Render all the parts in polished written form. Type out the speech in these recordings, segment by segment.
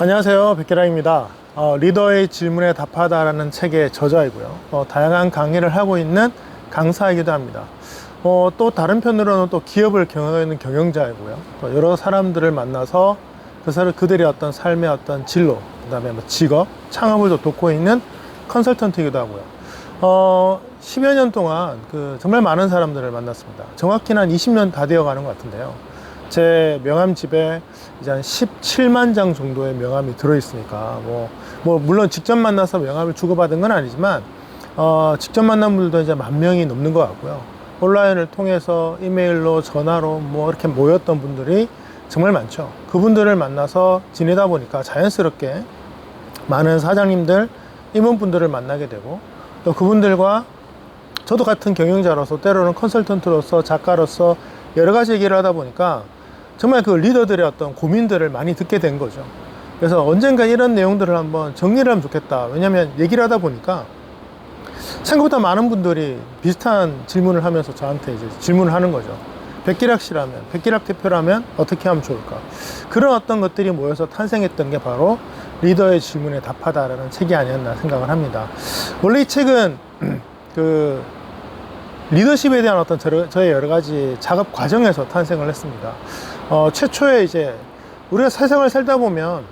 안녕하세요, 백계랑입니다. 리더의 질문에 답하다라는 책의 저자이고요. 다양한 강의를 하고 있는 강사이기도 합니다. 또 다른 편으로는 또 기업을 경영하고 있는 경영자이고요. 또 여러 사람들을 만나서 그들의 어떤 삶의 어떤 진로, 그 다음에 뭐 직업, 창업을 돕고 있는 컨설턴트이기도 하고요. 10여 년 동안 정말 많은 사람들을 만났습니다. 정확히는 한 20년 다 되어 가는 것 같은데요. 제 명함집에 이제 한 17만 장 정도의 명함이 들어있으니까, 물론 직접 만나서 명함을 주고받은 건 아니지만, 직접 만난 분들도 이제 10,000명이 넘는 것 같고요. 온라인을 통해서 이메일로, 전화로 이렇게 모였던 분들이 정말 많죠. 그분들을 만나서 지내다 보니까 자연스럽게 많은 사장님들, 임원분들을 만나게 되고, 또 그분들과 저도 같은 경영자로서, 때로는 컨설턴트로서, 작가로서 여러 가지 얘기를 하다 보니까 정말 그 리더들의 어떤 고민들을 많이 듣게 된 거죠. 그래서 언젠가 이런 내용들을 한번 정리를 하면 좋겠다. 왜냐면 얘기를 하다 보니까 생각보다 많은 분들이 비슷한 질문을 하면서 저한테 이제 질문을 하는 거죠. 백기락 씨라면, 백기락 대표라면 어떻게 하면 좋을까? 그런 어떤 것들이 모여서 탄생했던 게 바로 리더의 질문에 답하다라는 책이 아니었나 생각을 합니다. 원래 이 책은 리더십에 대한 어떤 저의 여러 가지 작업 과정에서 탄생을 했습니다. 최초에 이제 우리가 세상을 살다 보면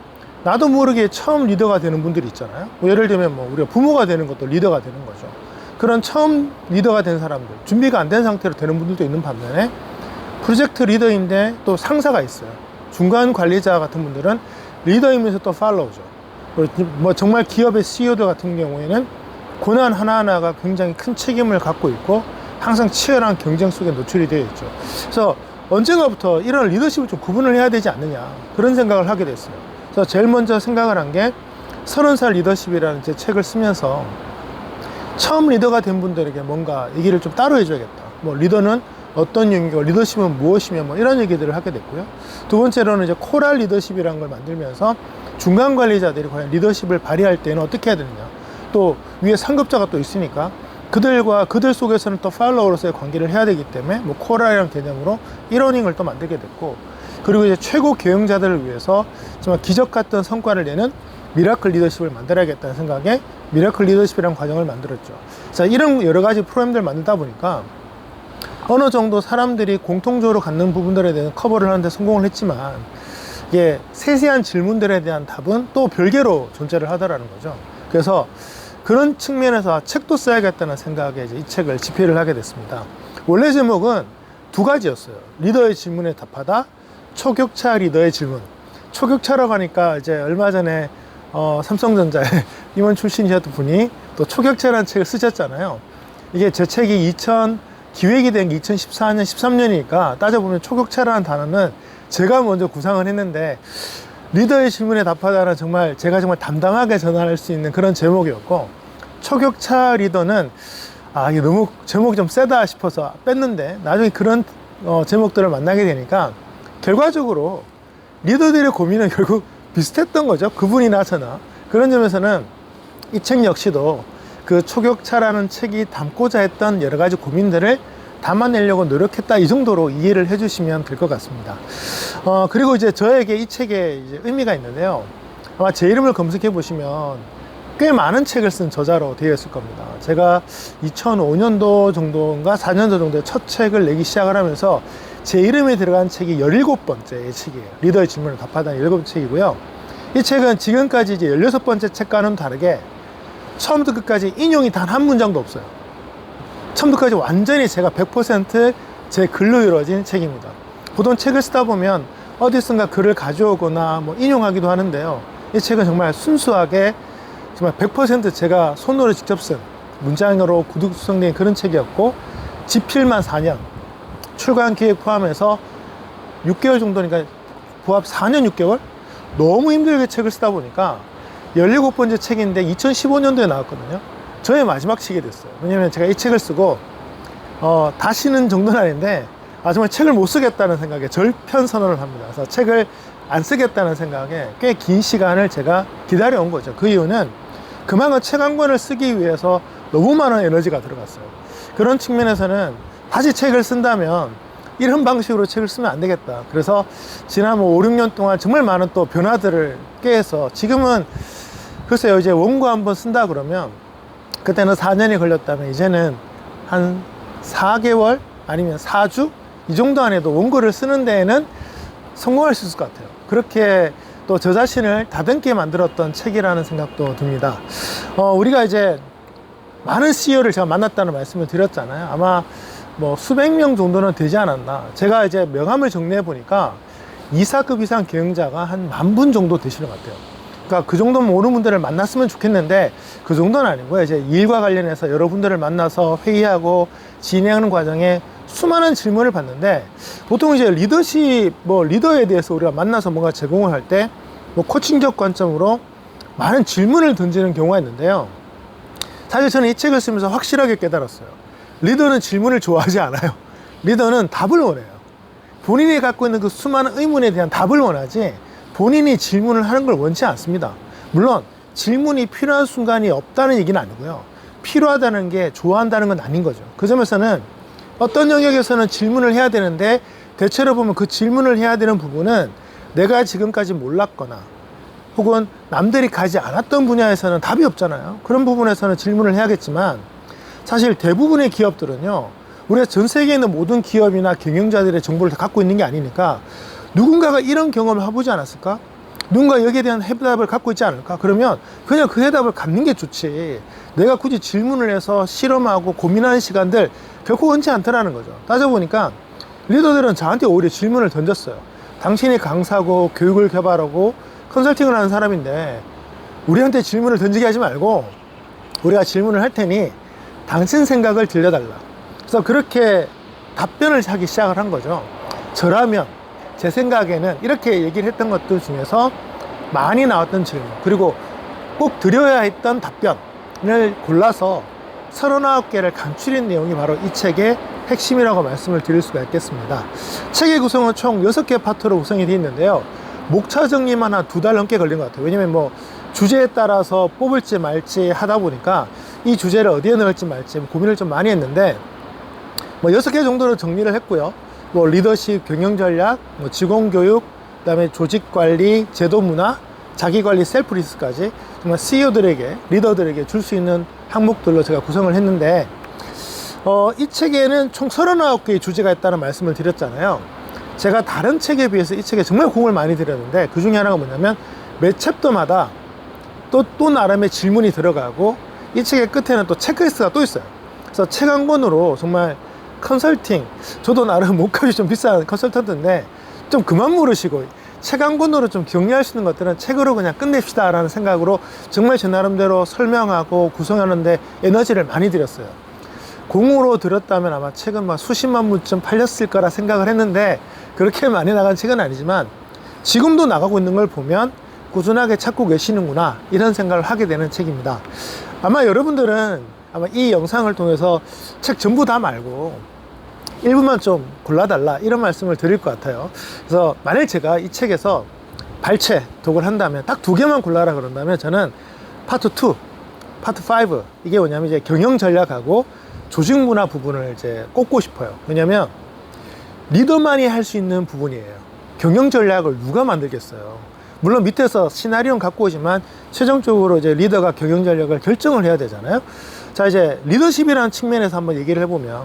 나도 모르게 처음 리더가 되는 분들이 있잖아요. 예를 들면 우리가 부모가 되는 것도 리더가 되는 거죠. 그런 처음 리더가 된 사람들, 준비가 안 된 상태로 되는 분들도 있는 반면에 프로젝트 리더인데 또 상사가 있어요. 중간 관리자 같은 분들은 리더이면서 또 팔로우죠. 정말 기업의 CEO들 같은 경우에는 고난 하나하나가 굉장히 큰 책임을 갖고 있고 항상 치열한 경쟁 속에 노출이 되어 있죠. 그래서 언젠가부터 이런 리더십을 좀 구분을 해야 되지 않느냐, 그런 생각을 하게 됐어요. 그래서 제일 먼저 생각을 한 게 30살 리더십이라는 제 책을 쓰면서 처음 리더가 된 분들에게 뭔가 얘기를 좀 따로 해줘야겠다. 리더는 어떤 영역이고 리더십은 무엇이며 이런 얘기들을 하게 됐고요. 두 번째로는 이제 코랄 리더십이라는 걸 만들면서 중간 관리자들이 과연 리더십을 발휘할 때는 어떻게 해야 되느냐, 또 위에 상급자가 또 있으니까 그들 속에서는 또 팔로워로서의 관계를 해야 되기 때문에 코랄이라는 개념으로 1러닝을 또 만들게 됐고, 그리고 이제 최고 경영자들을 위해서 정말 기적 같은 성과를 내는 미라클 리더십을 만들어야겠다는 생각에 미라클 리더십이라는 과정을 만들었죠. 자, 이런 여러 가지 프로그램들을 만들다 보니까 어느 정도 사람들이 공통적으로 갖는 부분들에 대해서 커버를 하는데 성공을 했지만, 이게 세세한 질문들에 대한 답은 또 별개로 존재를 하더라는 거죠. 그래서 그런 측면에서 책도 써야겠다는 생각에 이제 이 책을 집필을 하게 됐습니다. 원래 제목은 두 가지였어요. 리더의 질문에 답하다, 초격차 리더의 질문. 초격차라고 하니까 이제 얼마 전에 삼성전자의 임원 출신이셨던 분이 또 초격차라는 책을 쓰셨잖아요. 이게 제 책이 기획이 된 게 2014년, 13년이니까 따져보면 초격차라는 단어는 제가 먼저 구상을 했는데, 리더의 질문에 답하다는 제가 정말 담담하게 전환할 수 있는 그런 제목이었고, 초격차 리더는 이게 너무 제목이 좀 세다 싶어서 뺐는데, 나중에 그런 제목들을 만나게 되니까 결과적으로 리더들의 고민은 결국 비슷했던 거죠. 그분이나 저나. 그런 점에서는 이 책 역시도 그 초격차라는 책이 담고자 했던 여러 가지 고민들을 담아내려고 노력했다, 이 정도로 이해를 해주시면 될 것 같습니다. 그리고 이제 저에게 이 책에 이제 의미가 있는데요. 아마 제 이름을 검색해 보시면 꽤 많은 책을 쓴 저자로 되어 있을 겁니다. 제가 2005년도 정도인가 4년도 정도에 첫 책을 내기 시작을 하면서 제 이름이 들어간 책이 17번째 책이에요. 리더의 질문을 답하다는 17번째 책이고요. 이 책은 지금까지 이제 16번째 책과는 다르게 처음부터 끝까지 인용이 단 한 문장도 없어요. 처음부터 끝까지 완전히 제가 100% 제 글로 이루어진 책입니다. 보통 책을 쓰다 보면 어디선가 글을 가져오거나 인용하기도 하는데요. 이 책은 정말 순수하게 정말 100% 제가 손으로 직접 쓴 문장으로 구성된 그런 책이었고, 집필만 4년, 출간 기획 포함해서 6개월 정도니까 부합 4년 6개월? 너무 힘들게 책을 쓰다 보니까 17번째 책인데 2015년도에 나왔거든요. 저의 마지막 책이 됐어요. 왜냐면 제가 이 책을 쓰고 다시는 정도는 아닌데 정말 책을 못 쓰겠다는 생각에 절편 선언을 합니다. 그래서 책을 안 쓰겠다는 생각에 꽤 긴 시간을 제가 기다려온 거죠. 그 이유는 그만큼 책 한 권을 쓰기 위해서 너무 많은 에너지가 들어갔어요. 그런 측면에서는 다시 책을 쓴다면 이런 방식으로 책을 쓰면 안 되겠다. 그래서 지난 5, 6년 동안 정말 많은 또 변화들을 꾀해서 지금은 글쎄요, 이제 원고 한번 쓴다 그러면 그때는 4년이 걸렸다면 이제는 한 4개월 아니면 4주 이 정도 안에도 원고를 쓰는 데에는 성공할 수 있을 것 같아요. 그렇게 또 저 자신을 다듬게 만들었던 책이라는 생각도 듭니다. 우리가 이제 많은 CEO를 제가 만났다는 말씀을 드렸잖아요. 아마 뭐 수백 명 정도는 되지 않았나. 제가 이제 명함을 정리해 보니까 이사급 이상 경영자가 한 10,000분 정도 되시는 것 같아요. 그러니까 그 정도면 오는 분들을 만났으면 좋겠는데 그 정도는 아니고요. 이제 일과 관련해서 여러분들을 만나서 회의하고 진행하는 과정에 수많은 질문을 받는데 보통 이제 리더십, 리더에 대해서 우리가 만나서 뭔가 제공을 할 때 코칭적 관점으로 많은 질문을 던지는 경우가 있는데요. 사실 저는 이 책을 쓰면서 확실하게 깨달았어요. 리더는 질문을 좋아하지 않아요. 리더는 답을 원해요. 본인이 갖고 있는 그 수많은 의문에 대한 답을 원하지 본인이 질문을 하는 걸 원치 않습니다. 물론 질문이 필요한 순간이 없다는 얘기는 아니고요. 필요하다는 게 좋아한다는 건 아닌 거죠. 그 점에서는 어떤 영역에서는 질문을 해야 되는데 대체로 보면 그 질문을 해야 되는 부분은 내가 지금까지 몰랐거나 혹은 남들이 가지 않았던 분야에서는 답이 없잖아요. 그런 부분에서는 질문을 해야겠지만 사실 대부분의 기업들은요, 우리가 전 세계에 있는 모든 기업이나 경영자들의 정보를 다 갖고 있는 게 아니니까 누군가가 이런 경험을 해보지 않았을까? 누군가 여기에 대한 해답을 갖고 있지 않을까? 그러면 그냥 그 해답을 갖는 게 좋지. 내가 굳이 질문을 해서 실험하고 고민하는 시간들 결코 원치 않더라는 거죠. 따져보니까 리더들은 저한테 오히려 질문을 던졌어요. 당신이 강사고 교육을 개발하고 컨설팅을 하는 사람인데 우리한테 질문을 던지게 하지 말고 우리가 질문을 할 테니 당신 생각을 들려달라. 그래서 그렇게 답변을 하기 시작을 한 거죠. 저라면 제 생각에는 이렇게 얘기를 했던 것들 중에서 많이 나왔던 질문 그리고 꼭 드려야 했던 답변을 골라서 39개를 간추린 내용이 바로 이 책의 핵심이라고 말씀을 드릴 수가 있겠습니다. 책의 구성은 총 6개 파트로 구성이 되어 있는데요. 목차 정리만 한 2달 넘게 걸린 것 같아요. 왜냐면 주제에 따라서 뽑을지 말지 하다 보니까 이 주제를 어디에 넣을지 말지 고민을 좀 많이 했는데 6개 정도로 정리를 했고요. 리더십, 경영전략, 직원교육, 그 다음에 조직관리, 제도문화, 자기관리, 셀프리스까지 정말 CEO들에게, 리더들에게 줄 수 있는 항목들로 제가 구성을 했는데 이 책에는 총 39개의 주제가 있다는 말씀을 드렸잖아요. 제가 다른 책에 비해서 이 책에 정말 공을 많이 들였는데 그 중에 하나가 뭐냐면 매 챕터마다 또 나름의 질문이 들어가고 이 책의 끝에는 또 체크리스트가 또 있어요. 그래서 책 한 권으로 정말 컨설팅, 저도 나름 몸값이 좀 비싼 컨설턴트인데 좀 그만 물으시고 책 한 권으로 좀 격리할 수 있는 것들은 책으로 그냥 끝냅시다 라는 생각으로 정말 제 나름대로 설명하고 구성하는데 에너지를 많이 들였어요. 공으로 들었다면 아마 책은 막 수십만 부쯤 팔렸을 거라 생각을 했는데 그렇게 많이 나간 책은 아니지만 지금도 나가고 있는 걸 보면 꾸준하게 찾고 계시는구나 이런 생각을 하게 되는 책입니다. 아마 여러분들은 아마 이 영상을 통해서 책 전부 다 말고 일부만 좀 골라달라 이런 말씀을 드릴 것 같아요. 그래서 만일 제가 이 책에서 발췌 독을 한다면 딱 2개만 골라라 그런다면 저는 파트 2, 파트 5 이게 뭐냐면 이제 경영 전략하고 조직 문화 부분을 이제 꼽고 싶어요. 왜냐면 리더만이 할 수 있는 부분이에요. 경영 전략을 누가 만들겠어요. 물론 밑에서 시나리오는 갖고 오지만 최종적으로 이제 리더가 경영 전략을 결정을 해야 되잖아요. 자, 이제 리더십이라는 측면에서 한번 얘기를 해보면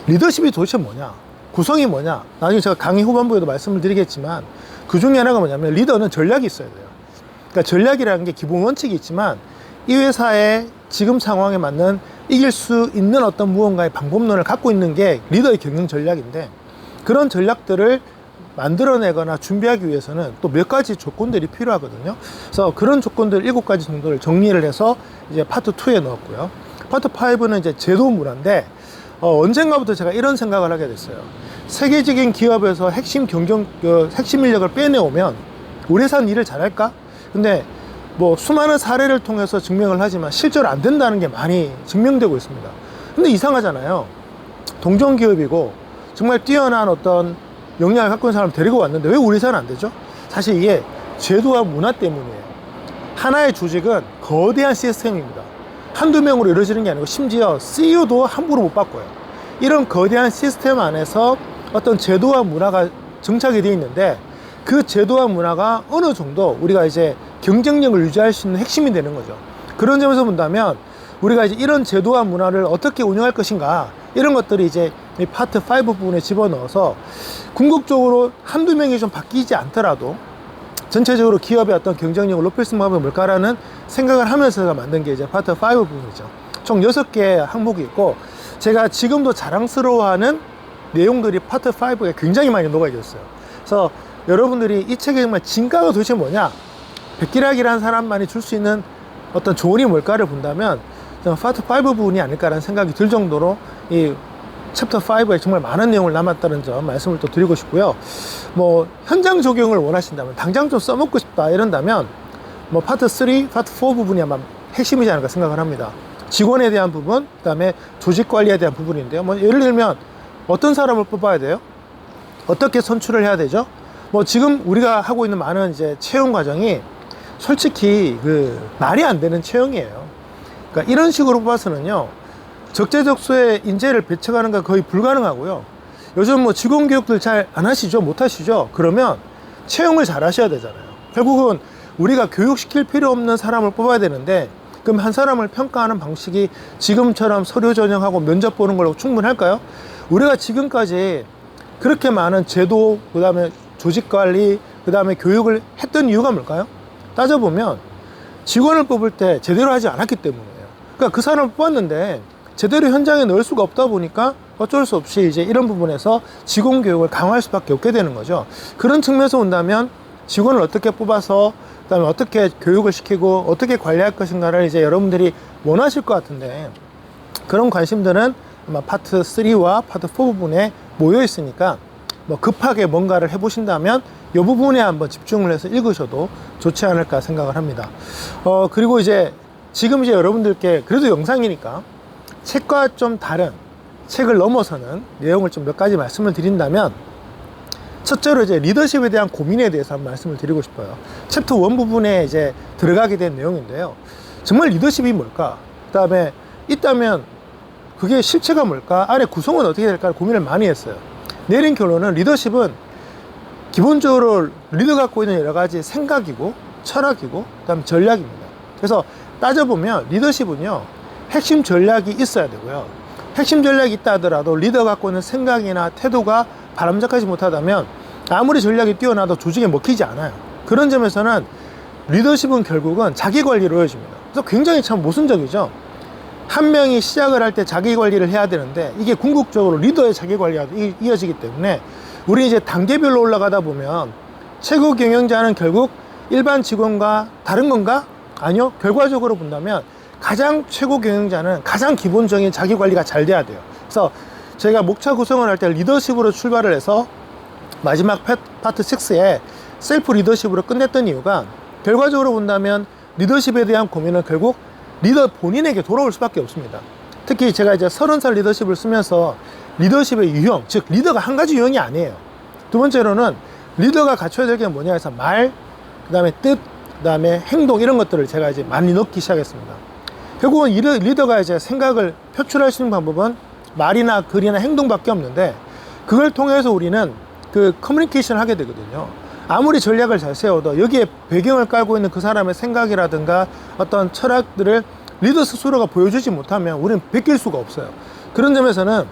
리더십이 도대체 뭐냐, 구성이 뭐냐, 나중에 제가 강의 후반부에도 말씀을 드리겠지만 그 중에 하나가 뭐냐면 리더는 전략이 있어야 돼요. 그러니까 전략이라는 게 기본 원칙이 있지만 이 회사의 지금 상황에 맞는 이길 수 있는 어떤 무언가의 방법론을 갖고 있는 게 리더의 경영 전략인데 그런 전략들을 만들어내거나 준비하기 위해서는 또 몇 가지 조건들이 필요하거든요. 그래서 그런 조건들 7가지 정도를 정리를 해서 이제 파트 2에 넣었고요. 파트 5는 이제 제도 문화인데 언젠가부터 제가 이런 생각을 하게 됐어요. 세계적인 기업에서 핵심 핵심 인력을 빼내오면 우리 회사는 일을 잘할까? 근데 수많은 사례를 통해서 증명을 하지만 실제로 안 된다는 게 많이 증명되고 있습니다. 근데 이상하잖아요. 동종 기업이고 정말 뛰어난 어떤 역량을 갖고 있는 사람을 데리고 왔는데 왜 우리 회사는 안 되죠? 사실 이게 제도와 문화 때문이에요. 하나의 조직은 거대한 시스템입니다. 한두 명으로 이루어지는 게 아니고 심지어 CEO도 함부로 못 바꿔요. 이런 거대한 시스템 안에서 어떤 제도와 문화가 정착이 되어 있는데 그 제도와 문화가 어느 정도 우리가 이제 경쟁력을 유지할 수 있는 핵심이 되는 거죠. 그런 점에서 본다면 우리가 이제 이런 제도와 문화를 어떻게 운영할 것인가 이런 것들이 이제 이 파트 5 부분에 집어넣어서 궁극적으로 한두 명이 좀 바뀌지 않더라도 전체적으로 기업의 어떤 경쟁력을 높일 수 있는 방법이 뭘까라는 생각을 하면서 제가 만든 게 이제 파트 5 부분이죠. 총 6개의 항목이 있고 제가 지금도 자랑스러워하는 내용들이 파트 5에 굉장히 많이 녹아있어요. 그래서 여러분들이 이 책의 정말 진가가 도대체 뭐냐, 백기락이라는 사람만이 줄 수 있는 어떤 조언이 뭘까를 본다면 파트 5 부분이 아닐까라는 생각이 들 정도로 이 챕터 5에 정말 많은 내용을 남았다는 점 말씀을 또 드리고 싶고요. 뭐 현장 적용을 원하신다면, 당장 좀 써먹고 싶다 이런다면 뭐 파트 3, 파트 4 부분이 아마 핵심이지 않을까 생각을 합니다. 직원에 대한 부분, 그 다음에 조직 관리에 대한 부분인데요. 뭐 예를 들면 어떤 사람을 뽑아야 돼요? 어떻게 선출을 해야 되죠? 뭐 지금 우리가 하고 있는 많은 이제 채용 과정이 솔직히 말이 안 되는 채용이에요. 그러니까 이런 식으로 뽑아서는요, 적재적소에 인재를 배척하는 건 거의 불가능하고요. 요즘 뭐 직원 교육들 잘 안 하시죠? 못 하시죠? 그러면 채용을 잘 하셔야 되잖아요. 결국은 우리가 교육시킬 필요 없는 사람을 뽑아야 되는데, 그럼 한 사람을 평가하는 방식이 지금처럼 서류 전형하고 면접 보는 걸로 충분할까요? 우리가 지금까지 그렇게 많은 제도, 그 다음에 조직관리, 그 다음에 교육을 했던 이유가 뭘까요? 따져보면 직원을 뽑을 때 제대로 하지 않았기 때문이에요. 그러니까 그 사람을 뽑았는데 제대로 현장에 넣을 수가 없다 보니까 어쩔 수 없이 이제 이런 부분에서 직원 교육을 강화할 수밖에 없게 되는 거죠. 그런 측면에서 본다면 직원을 어떻게 뽑아서 그다음에 어떻게 교육을 시키고 어떻게 관리할 것인가를 이제 여러분들이 원하실 것 같은데, 그런 관심들은 아마 파트 3와 파트 4 부분에 모여 있으니까 뭐 급하게 뭔가를 해보신다면 이 부분에 한번 집중을 해서 읽으셔도 좋지 않을까 생각을 합니다. 그리고 이제 지금 이제 여러분들께 그래도 영상이니까 책과 좀 다른, 책을 넘어서는 내용을 좀 몇 가지 말씀을 드린다면, 첫째로 이제 리더십에 대한 고민에 대해서 한번 말씀을 드리고 싶어요. 챕터 1 부분에 이제 들어가게 된 내용인데요. 정말 리더십이 뭘까? 그 다음에 있다면 그게 실체가 뭘까? 안에 구성은 어떻게 될까? 고민을 많이 했어요. 내린 결론은 리더십은 기본적으로 리더 갖고 있는 여러 가지 생각이고 철학이고 그다음 전략입니다. 그래서 따져보면 리더십은요, 핵심 전략이 있어야 되고요. 핵심 전략이 있다 하더라도 리더 갖고 있는 생각이나 태도가 바람직하지 못하다면 아무리 전략이 뛰어나도 조직에 먹히지 않아요. 그런 점에서는 리더십은 결국은 자기 관리로 이어집니다. 그래서 굉장히 참 모순적이죠. 한 명이 시작을 할 때 자기 관리를 해야 되는데 이게 궁극적으로 리더의 자기 관리가 이어지기 때문에 우리 이제 단계별로 올라가다 보면 최고 경영자는 결국 일반 직원과 다른 건가? 아니요. 결과적으로 본다면 가장 최고 경영자는 가장 기본적인 자기 관리가 잘 돼야 돼요. 그래서 저희가 목차 구성을 할 때 리더십으로 출발을 해서 마지막 파트 6에 셀프 리더십으로 끝냈던 이유가, 결과적으로 본다면 리더십에 대한 고민은 결국 리더 본인에게 돌아올 수밖에 없습니다. 특히 제가 이제 30살 리더십을 쓰면서 리더십의 유형, 즉 리더가 한 가지 유형이 아니에요. 두 번째로는 리더가 갖춰야 될 게 뭐냐 해서 말, 그 다음에 뜻, 그 다음에 행동, 이런 것들을 제가 이제 많이 넣기 시작했습니다. 결국은 리더가 이제 생각을 표출할 수 있는 방법은 말이나 글이나 행동밖에 없는데, 그걸 통해서 우리는 그 커뮤니케이션을 하게 되거든요. 아무리 전략을 잘 세워도 여기에 배경을 깔고 있는 그 사람의 생각이라든가 어떤 철학들을 리더 스스로가 보여주지 못하면 우리는 베낄 수가 없어요. 그런 점에서는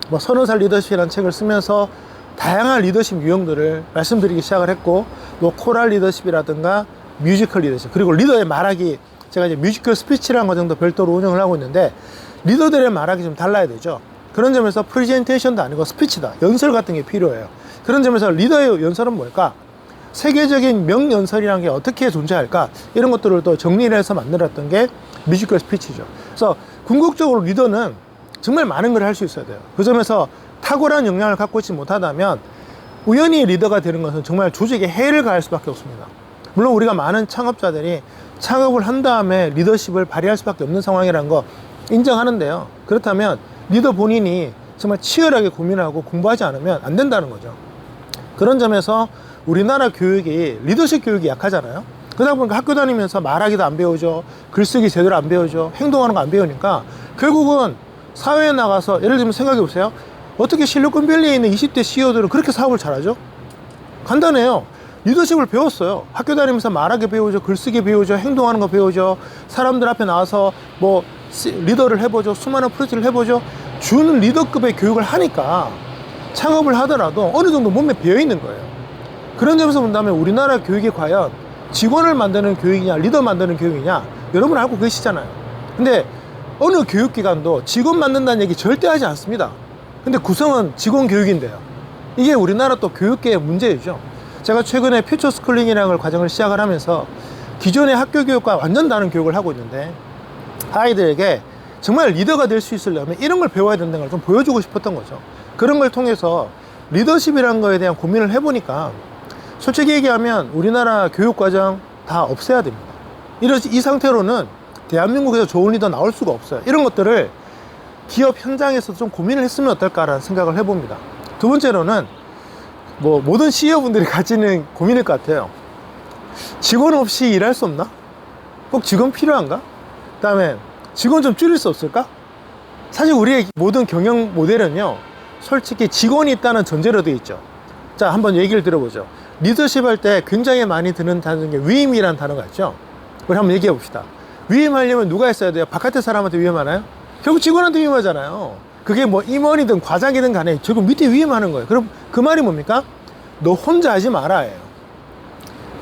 뭐 30살 리더십이라는 책을 쓰면서 다양한 리더십 유형들을 말씀드리기 시작을 했고, 뭐 코랄 리더십이라든가 뮤지컬 리더십, 그리고 리더의 말하기, 제가 이제 뮤지컬 스피치라는 과정도 별도로 운영을 하고 있는데 리더들의 말하기 좀 달라야 되죠. 그런 점에서 프레젠테이션도 아니고 스피치다, 연설 같은 게 필요해요. 그런 점에서 리더의 연설은 뭘까? 세계적인 명연설이라는 게 어떻게 존재할까? 이런 것들을 또 정리를 해서 만들었던 게 뮤지컬 스피치죠. 그래서 궁극적으로 리더는 정말 많은 걸 할 수 있어야 돼요. 그 점에서 탁월한 역량을 갖고 있지 못하다면 우연히 리더가 되는 것은 정말 조직에 해를 가할 수밖에 없습니다. 물론 우리가 많은 창업자들이 창업을 한 다음에 리더십을 발휘할 수밖에 없는 상황이라는 거 인정하는데요. 그렇다면 리더 본인이 정말 치열하게 고민하고 공부하지 않으면 안 된다는 거죠. 그런 점에서 우리나라 교육이 리더십 교육이 약하잖아요. 그러다 보니까 학교 다니면서 말하기도 안 배우죠. 글쓰기 제대로 안 배우죠. 행동하는 거 안 배우니까 결국은 사회에 나가서, 예를 들면 생각해 보세요. 어떻게 실리콘밸리에 있는 20대 CEO들은 그렇게 사업을 잘하죠? 간단해요. 리더십을 배웠어요. 학교 다니면서 말하기 배우죠, 글쓰기 배우죠, 행동하는 거 배우죠, 사람들 앞에 나와서 뭐 리더를 해보죠, 수많은 프로젝트를 해보죠. 준 리더급의 교육을 하니까 창업을 하더라도 어느 정도 몸에 배어 있는 거예요. 그런 점에서 본다면 우리나라 교육이 과연 직원을 만드는 교육이냐 리더 만드는 교육이냐, 여러분 알고 계시잖아요. 근데 어느 교육기관도 직원 만든다는 얘기 절대 하지 않습니다. 근데 구성은 직원 교육인데요. 이게 우리나라 또 교육계의 문제이죠. 제가 최근에 퓨처 스쿨링이라는 과정을 시작을 하면서 기존의 학교 교육과 완전 다른 교육을 하고 있는데, 아이들에게 정말 리더가 될 수 있으려면 이런 걸 배워야 된다는 걸 좀 보여주고 싶었던 거죠. 그런 걸 통해서 리더십이라는 거에 대한 고민을 해보니까 솔직히 얘기하면 우리나라 교육과정 다 없애야 됩니다. 이 상태로는 대한민국에서 좋은 리더 나올 수가 없어요. 이런 것들을 기업 현장에서 좀 고민을 했으면 어떨까라는 생각을 해봅니다. 두 번째로는 뭐 모든 CEO분들이 가지는 고민일 것 같아요. 직원 없이 일할 수 없나? 꼭 직원 필요한가? 그 다음에 직원 좀 줄일 수 없을까? 사실 우리의 모든 경영 모델은요, 솔직히 직원이 있다는 전제로 되어 있죠. 자, 한번 얘기를 들어보죠. 리더십 할 때 굉장히 많이 드는 단어인 게 위임이라는 단어가 있죠. 우리 한번 얘기해 봅시다. 위임하려면 누가 있어야 돼요? 바깥의 사람한테 위임하나요? 결국 직원한테 위임하잖아요. 그게 뭐 임원이든 과장이든 간에 결국 밑에 위임하는 거예요. 그럼 그 말이 뭡니까? 너 혼자 하지 마라예요.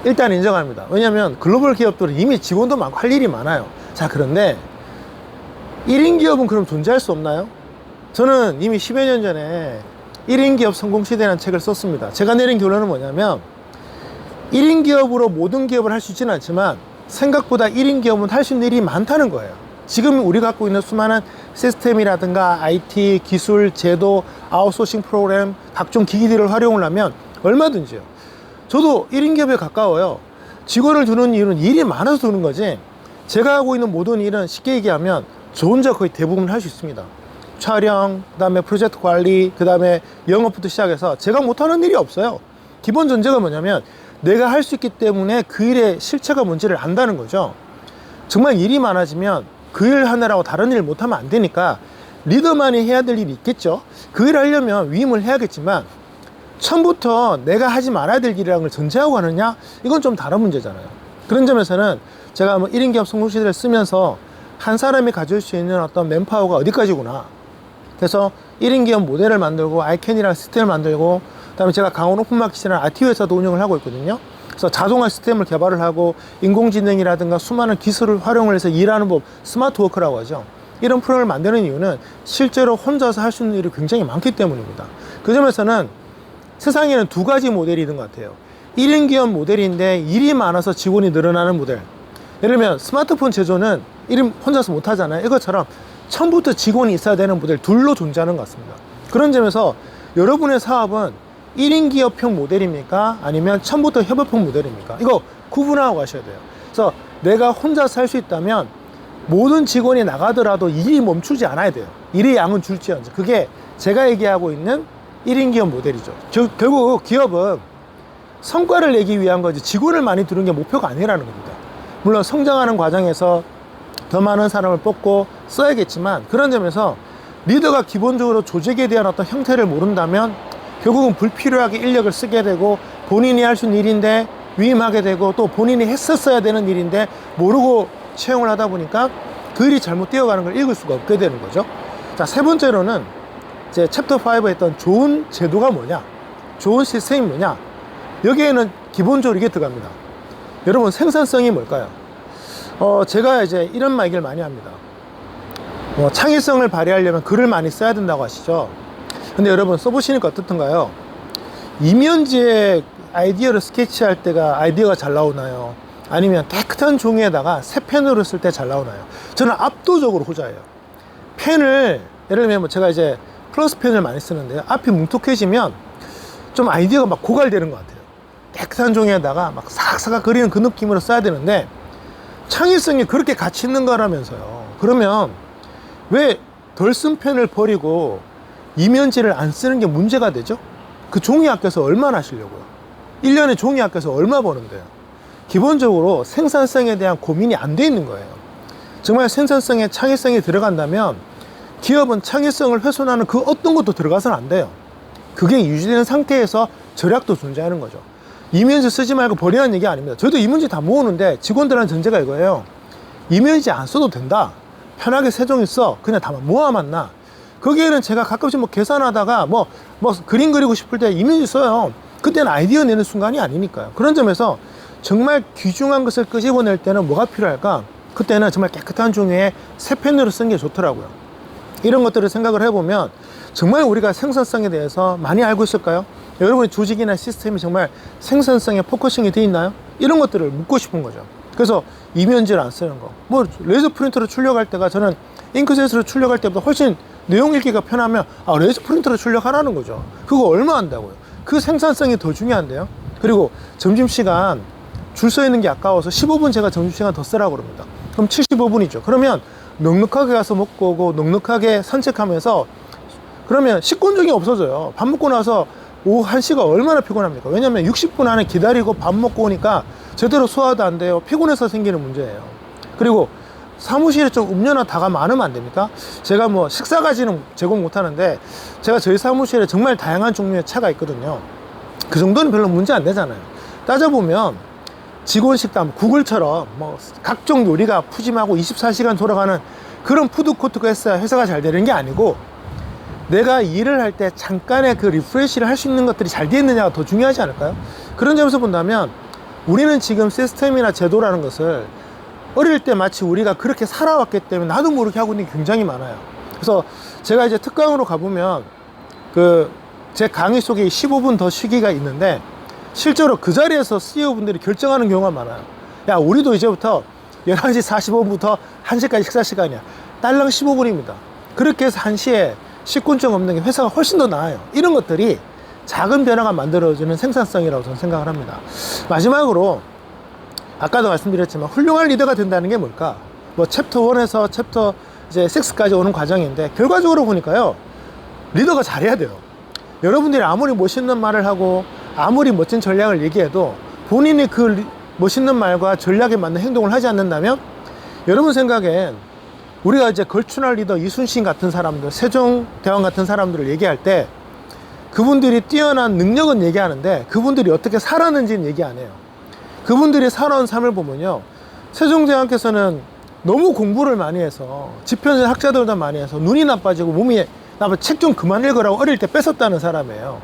일단 인정합니다. 왜냐하면 글로벌 기업들은 이미 직원도 많고 할 일이 많아요. 자, 그런데 1인 기업은 그럼 존재할 수 없나요? 저는 이미 10여 년 전에 1인 기업 성공 시대라는 책을 썼습니다. 제가 내린 결론은 뭐냐면 1인 기업으로 모든 기업을 할 수 있지는 않지만 생각보다 1인 기업은 할 수 있는 일이 많다는 거예요. 지금 우리가 갖고 있는 수많은 시스템이라든가 IT, 기술, 제도, 아웃소싱 프로그램, 각종 기기들을 활용을 하면 얼마든지요. 저도 1인 기업에 가까워요. 직원을 두는 이유는 일이 많아서 두는 거지, 제가 하고 있는 모든 일은 쉽게 얘기하면 저 혼자 거의 대부분 할 수 있습니다. 촬영, 그 다음에 프로젝트 관리, 그 다음에 영업부터 시작해서 제가 못하는 일이 없어요. 기본 전제가 뭐냐면 내가 할 수 있기 때문에 그 일의 실체가 뭔지를 안다는 거죠. 정말 일이 많아지면 그 일 하느라고 다른 일을 못하면 안 되니까 리더만이 해야 될 일이 있겠죠. 그 일을 하려면 위임을 해야겠지만 처음부터 내가 하지 말아야 될 일이라는 걸 전제하고 하느냐, 이건 좀 다른 문제잖아요. 그런 점에서는 제가 뭐 1인 기업 성공 시대를 쓰면서 한 사람이 가질 수 있는 어떤 맨파워가 어디까지구나, 그래서 1인 기업 모델을 만들고 아이캔이라는 시스템을 만들고, 그 다음에 제가 강원 오픈마켓이라는 IT 회사도 운영을 하고 있거든요. 그래서 자동화 시스템을 개발을 하고 인공지능이라든가 수많은 기술을 활용을 해서 일하는 법, 스마트 워크라고 하죠. 이런 프로그램을 만드는 이유는 실제로 혼자서 할 수 있는 일이 굉장히 많기 때문입니다. 그 점에서는 세상에는 두 가지 모델이 있는 것 같아요. 1인 기업 모델인데 일이 많아서 직원이 늘어나는 모델. 예를 들면 스마트폰 제조는 1인 혼자서 못 하잖아요. 이것처럼 처음부터 직원이 있어야 되는 모델, 둘로 존재하는 것 같습니다. 그런 점에서 여러분의 사업은 1인 기업형 모델입니까? 아니면 처음부터 협업형 모델입니까? 이거 구분하고 가셔야 돼요. 그래서 내가 혼자서 할 수 있다면 모든 직원이 나가더라도 일이 멈추지 않아야 돼요. 일의 양은 줄지언정. 그게 제가 얘기하고 있는 1인 기업 모델이죠. 결국 기업은 성과를 내기 위한 거지 직원을 많이 두는 게 목표가 아니라는 겁니다. 물론 성장하는 과정에서 더 많은 사람을 뽑고 써야겠지만, 그런 점에서 리더가 기본적으로 조직에 대한 어떤 형태를 모른다면 결국은 불필요하게 인력을 쓰게 되고 본인이 할 수 있는 일인데 위임하게 되고, 또 본인이 했었어야 되는 일인데 모르고 채용을 하다 보니까 그 일이 잘못 되어가는 걸 읽을 수가 없게 되는 거죠. 자, 세 번째로는 제 챕터 5에 했던 좋은 제도가 뭐냐, 좋은 시스템이 뭐냐, 여기에는 기본적으로 이게 들어갑니다. 여러분, 생산성이 뭘까요? 제가 이제 이런 얘기를 많이 합니다. 창의성을 발휘하려면 글을 많이 써야 된다고 하시죠. 근데 여러분 써보시니까 어떻던가요? 이면지에 아이디어를 스케치할 때가 아이디어가 잘 나오나요? 아니면 깨끗한 종이에다가 새 펜으로 쓸 때 잘 나오나요? 저는 압도적으로 후자예요. 펜을, 예를 들면 제가 이제 플러스 펜을 많이 쓰는데요, 앞이 뭉툭해지면 좀 아이디어가 막 고갈되는 것 같아요. 깨끗한 종이에다가 막 사각사각 그리는 그 느낌으로 써야 되는데, 창의성이 그렇게 가치 있는 거라면서요. 그러면 왜 덜 쓴 펜을 버리고 이면지를 안 쓰는 게 문제가 되죠? 그 종이 아껴서 얼마나 하시려고요? 1년에 종이 아껴서 얼마 버는데요? 기본적으로 생산성에 대한 고민이 안 돼 있는 거예요. 정말 생산성에 창의성이 들어간다면 기업은 창의성을 훼손하는 그 어떤 것도 들어가서는 안 돼요. 그게 유지되는 상태에서 절약도 존재하는 거죠. 이면지 쓰지 말고 버리라는 얘기 아닙니다. 저도 이면지 다 모으는데 직원들한테 전제가 이거예요. 이면지 안 써도 된다. 편하게 세종이 써. 그냥 다 모아만 놔. 거기에는 제가 가끔씩 뭐 계산하다가 뭐 그림 그리고 싶을 때 이면지 써요. 그때는 아이디어 내는 순간이 아니니까요. 그런 점에서 정말 귀중한 것을 끄집어낼 때는 뭐가 필요할까? 그때는 정말 깨끗한 종이에 새 펜으로 쓴 게 좋더라고요. 이런 것들을 생각을 해보면 정말 우리가 생산성에 대해서 많이 알고 있을까요? 여러분의 조직이나 시스템이 정말 생산성에 포커싱이 돼 있나요? 이런 것들을 묻고 싶은 거죠. 그래서 이면지를 안 쓰는 거. 뭐 레이저 프린터로 출력할 때가 저는 잉크젯으로 출력할 때보다 훨씬 내용 읽기가 편하면 레이저 프린터로 출력하라는 거죠. 그거 얼마 한다고요? 그 생산성이 더 중요한데요. 그리고 점심시간 줄 서 있는 게 아까워서 15분 제가 점심시간 더 쓰라고 그럽니다. 그럼 75분이죠. 그러면 넉넉하게 가서 먹고 오고 넉넉하게 산책하면서 그러면 식곤증이 없어져요. 밥 먹고 나서 오후 1시가 얼마나 피곤합니까? 왜냐면 60분 안에 기다리고 밥 먹고 오니까 제대로 소화도 안 돼요. 피곤해서 생기는 문제예요. 그리고 사무실에 좀 음료나 다가 많으면 안 됩니까? 제가 뭐 식사까지는 제공 못 하는데 제가 저희 사무실에 정말 다양한 종류의 차가 있거든요. 그 정도는 별로 문제 안 되잖아요. 따져보면 직원 식당, 구글처럼 뭐 각종 요리가 푸짐하고 24시간 돌아가는 그런 푸드코트가 있어야 회사가 잘 되는 게 아니고 내가 일을 할 때 잠깐의 그 리프레시를 할 수 있는 것들이 잘 되어 있느냐가 더 중요하지 않을까요? 그런 점에서 본다면 우리는 지금 시스템이나 제도라는 것을 어릴 때 마치 우리가 그렇게 살아왔기 때문에 나도 모르게 하고 있는 게 굉장히 많아요. 그래서 제가 이제 특강으로 가보면 제 강의 속에 15분 더 쉬기가 있는데 실제로 그 자리에서 CEO분들이 결정하는 경우가 많아요. 야, 우리도 이제부터 11시 45분부터 1시까지 식사 시간이야. 딸랑 15분입니다. 그렇게 해서 1시에 식곤증 없는 게 회사가 훨씬 더 나아요. 이런 것들이 작은 변화가 만들어주는 생산성이라고 저는 생각을 합니다. 마지막으로 아까도 말씀드렸지만 훌륭한 리더가 된다는 게 뭘까? 뭐 챕터 1에서 챕터 이제 6까지 오는 과정인데 결과적으로 보니까요. 리더가 잘해야 돼요. 여러분들이 아무리 멋있는 말을 하고 아무리 멋진 전략을 얘기해도 본인이 그 멋있는 말과 전략에 맞는 행동을 하지 않는다면 여러분 생각엔 우리가 이제 걸출할 리더 이순신 같은 사람들, 세종대왕 같은 사람들을 얘기할 때 그분들이 뛰어난 능력은 얘기하는데 그분들이 어떻게 살았는지는 얘기 안 해요. 그분들이 살아온 삶을 보면요. 세종대왕께서는 너무 공부를 많이 해서 지편의 학자들도 많이 해서 눈이 나빠지고 몸이 나빠 책 좀 그만 읽으라고 어릴 때 뺏었다는 사람이에요.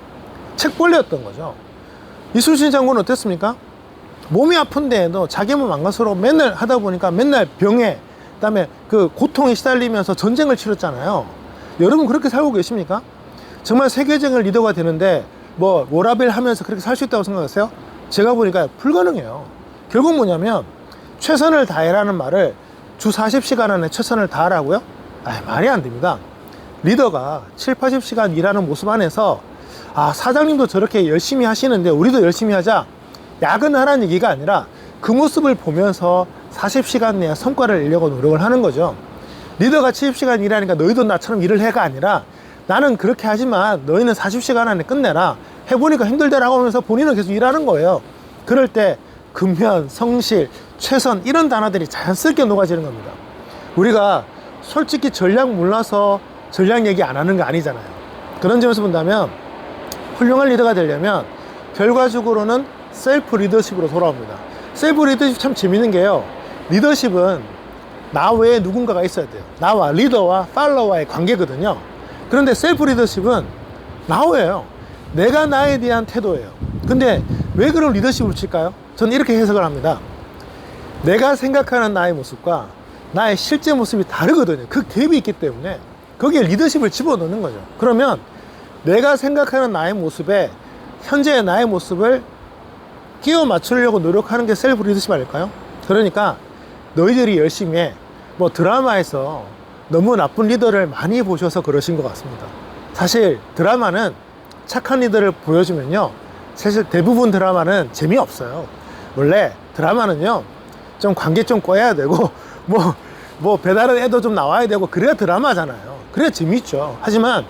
책벌레였던 거죠. 이순신 장군은 어땠습니까? 몸이 아픈데도 자기 몸 안 가서로 맨날 하다 보니까 맨날 병에 그다음에 그 고통에 시달리면서 전쟁을 치렀잖아요. 여러분 그렇게 살고 계십니까? 정말 세계적인 리더가 되는데 뭐 워라벨 하면서 그렇게 살 수 있다고 생각하세요? 제가 보니까 불가능해요. 결국 뭐냐면 최선을 다해라는 말을 주 40시간 안에 최선을 다하라고요? 말이 안 됩니다. 리더가 7, 80시간 일하는 모습 안에서 사장님도 저렇게 열심히 하시는데 우리도 열심히 하자 야근하라는 얘기가 아니라 그 모습을 보면서 40시간 내에 성과를 내려고 노력을 하는 거죠. 리더가 70시간 일하니까 너희도 나처럼 일을 해가 아니라 나는 그렇게 하지만 너희는 40시간 안에 끝내라. 해보니까 힘들다라고 하면서 본인은 계속 일하는 거예요. 그럴 때 근면, 성실, 최선 이런 단어들이 자연스럽게 녹아지는 겁니다. 우리가 솔직히 전략 몰라서 전략 얘기 안 하는 거 아니잖아요. 그런 점에서 본다면 훌륭한 리더가 되려면 결과적으로는 셀프 리더십으로 돌아옵니다. 셀프 리더십 참 재밌는 게요. 리더십은 나 외에 누군가가 있어야 돼요. 나와 리더와 팔로워의 관계거든요. 그런데 셀프 리더십은 나 외예요. 내가 나에 대한 태도예요. 근데 왜 그런 리더십을 칠까요? 저는 이렇게 해석을 합니다. 내가 생각하는 나의 모습과 나의 실제 모습이 다르거든요. 그 갭이 있기 때문에 거기에 리더십을 집어넣는 거죠. 그러면 내가 생각하는 나의 모습에 현재의 나의 모습을 끼워 맞추려고 노력하는 게 셀프 리더십 아닐까요? 그러니까 너희들이 열심히 해. 뭐 드라마에서 너무 나쁜 리더를 많이 보셔서 그러신 것 같습니다. 사실 드라마는 착한 리더를 보여주면요, 사실 대부분 드라마는 재미없어요. 원래 드라마는요 좀 관계 좀 꼬여야 되고 뭐 배다른 애도 좀 나와야 되고 그래야 드라마잖아요. 그래야 재밌죠. 하지만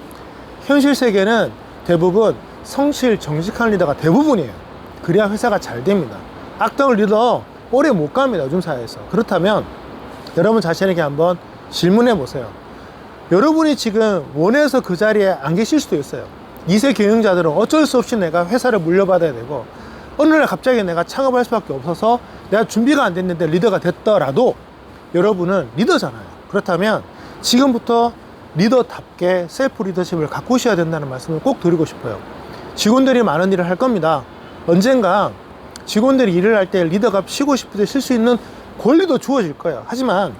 현실 세계는 대부분 성실 정직한 리더가 대부분이에요. 그래야 회사가 잘 됩니다. 악덕 리더 오래 못 갑니다. 요즘 사회에서. 그렇다면 여러분 자신에게 한번 질문해 보세요. 여러분이 지금 원해서 그 자리에 안 계실 수도 있어요. 2세 경영자들은 어쩔 수 없이 내가 회사를 물려받아야 되고, 어느 날 갑자기 내가 창업할 수밖에 없어서 내가 준비가 안 됐는데 리더가 됐더라도 여러분은 리더잖아요. 그렇다면 지금부터 리더답게 셀프 리더십을 가꾸셔야 된다는 말씀을 꼭 드리고 싶어요. 직원들이 많은 일을 할 겁니다. 언젠가 직원들이 일을 할 때 리더가 쉬고 싶을 때 쉴 수 있는 권리도 주어질 거예요. 하지만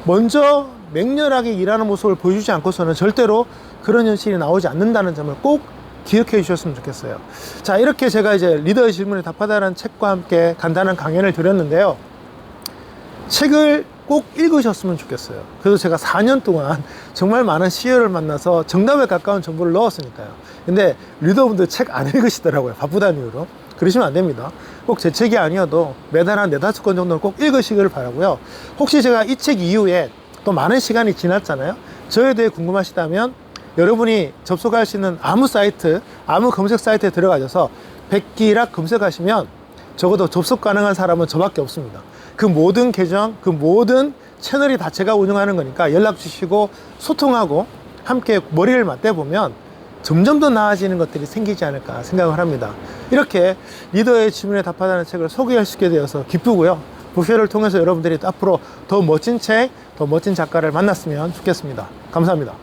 먼저 맹렬하게 일하는 모습을 보여주지 않고서는 절대로 그런 현실이 나오지 않는다는 점을 꼭 기억해 주셨으면 좋겠어요. 자, 이렇게 제가 이제 리더의 질문에 답하다라는 책과 함께 간단한 강연을 드렸는데요. 책을 꼭 읽으셨으면 좋겠어요. 그래서 제가 4년 동안 정말 많은 CEO를 만나서 정답에 가까운 정보를 넣었으니까요. 근데 리더분들 책 안 읽으시더라고요. 바쁘다는 이유로. 그러시면 안 됩니다. 꼭 제 책이 아니어도 매달 한 4-5권 정도는 꼭 읽으시길 바라고요. 혹시 제가 이 책 이후에 또 많은 시간이 지났잖아요. 저에 대해 궁금하시다면 여러분이 접속할 수 있는 아무 사이트, 아무 검색 사이트에 들어가셔서 백기락 검색하시면 적어도 접속 가능한 사람은 저밖에 없습니다. 그 모든 계정, 그 모든 채널이 다 제가 운영하는 거니까 연락 주시고 소통하고 함께 머리를 맞대보면 점점 더 나아지는 것들이 생기지 않을까 생각을 합니다. 이렇게 리더의 질문에 답하다는 책을 소개할 수 있게 되어서 기쁘고요. 부페를 통해서 여러분들이 앞으로 더 멋진 책, 더 멋진 작가를 만났으면 좋겠습니다. 감사합니다.